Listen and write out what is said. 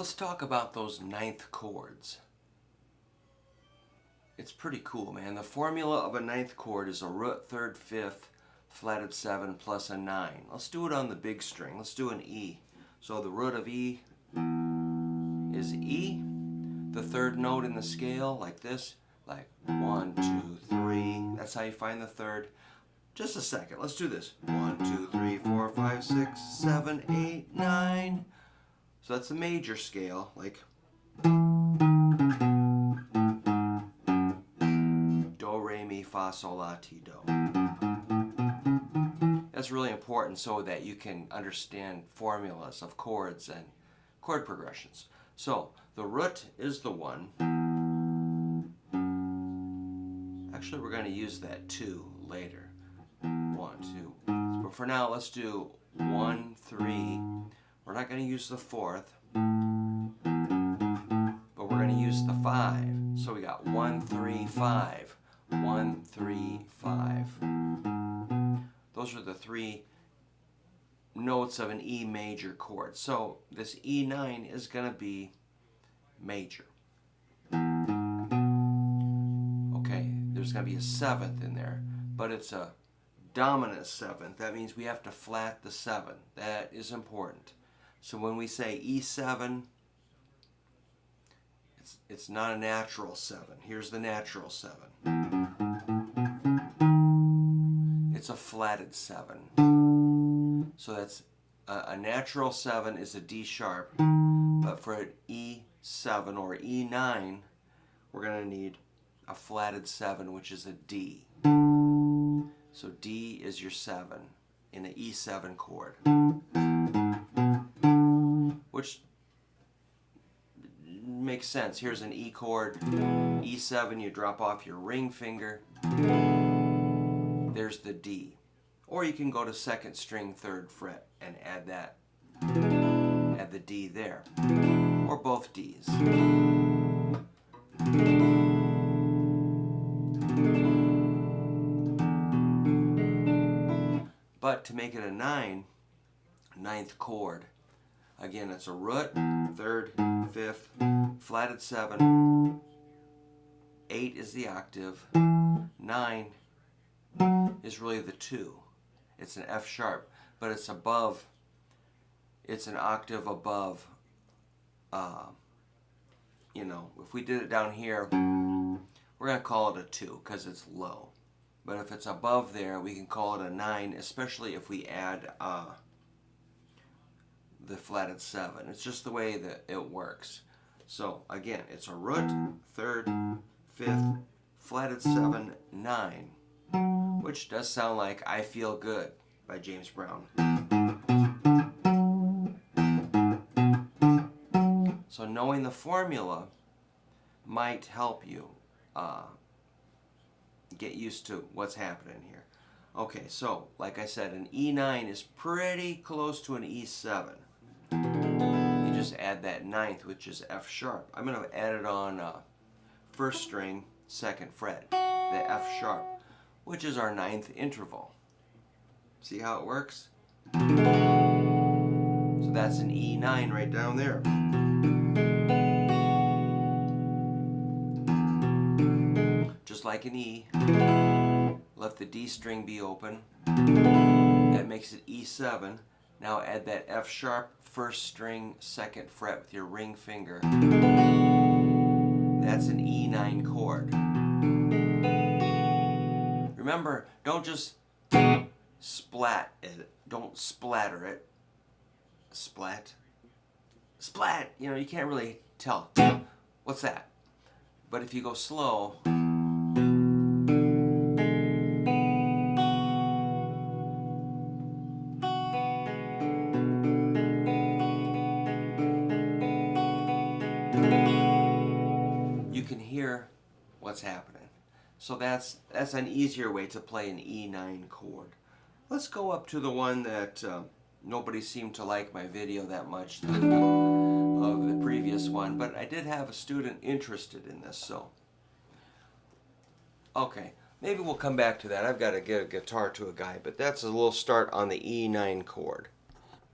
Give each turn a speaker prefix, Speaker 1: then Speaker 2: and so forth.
Speaker 1: Let's talk about those ninth chords. It's pretty cool, man. The formula of a ninth chord is a root, third, fifth, flatted 7 plus a 9. Let's do it on the big string. Let's do an E. So the root of E is E. The third note in the scale, like this, like 1, 2, 3. That's how you find the third. Just a second. Let's do this. 1, 2, 3, 4, 5, 6, 7, 8, 9. So that's the major scale, like do, re, mi, fa, sol, la, ti, do. That's really important so that you can understand formulas of chords and chord progressions. So the root is the 1. Actually, we're going to use that 2 later. 1, 2. But for now, let's do 1, 3. We're not going to use the 4th, but we're going to use the 5. So we got 1, 3, 5. 1, 3, 5. Those are the 3 notes of an E major chord. So this E9 is going to be major. Okay, there's going to be a 7th in there, but it's a dominant 7th. That means we have to flat the 7. That is important. So when we say E7, it's not a natural 7. Here's the natural 7. It's a flatted 7. So that's a natural 7 is a D sharp, but for an E7 or E9, we're going to need a flatted 7, which is a D. So D is your 7 in an E7 chord, which makes sense. Here's an E chord, E7, you drop off your ring finger. There's the D. Or you can go to 2nd string, 3rd fret and add that. Add the D there. Or both Ds. But to make it a 9, ninth chord, again, it's a root, 3rd, 5th, flatted 7, 8 is the octave, 9 is really the 2. It's an F sharp, but it's above, it's an octave above, if we did it down here, we're going to call it a 2 because it's low. But if it's above there, we can call it a 9, especially if we add the flatted 7. It's just the way that it works. So again, it's a root, 3rd, 5th, flatted 7, 9, which does sound like I Feel Good by James Brown. So knowing the formula might help you get used to what's happening here. Okay, so like I said, an E9 is pretty close to an E7. You just add that 9th, which is F sharp. I'm going to add it on 1st string, 2nd fret, the F sharp, which is our 9th interval. See how it works? So that's an E9 right down there. Just like an E, let the D string be open. That makes it E7. Now add that F sharp, 1st string, 2nd fret with your ring finger. That's an E9 chord. Remember, don't just splat it. Don't splatter it. Splat. Splat! You can't really tell. What's that? But if you go slow, you can hear what's happening. So that's an easier way to play an E9 chord. Let's go up to the one that nobody seemed to like my video that much of the previous one, but I did have a student interested in this, so okay, maybe we'll come back to that. I've got to get a guitar to a guy, but that's a little start on the E9 chord.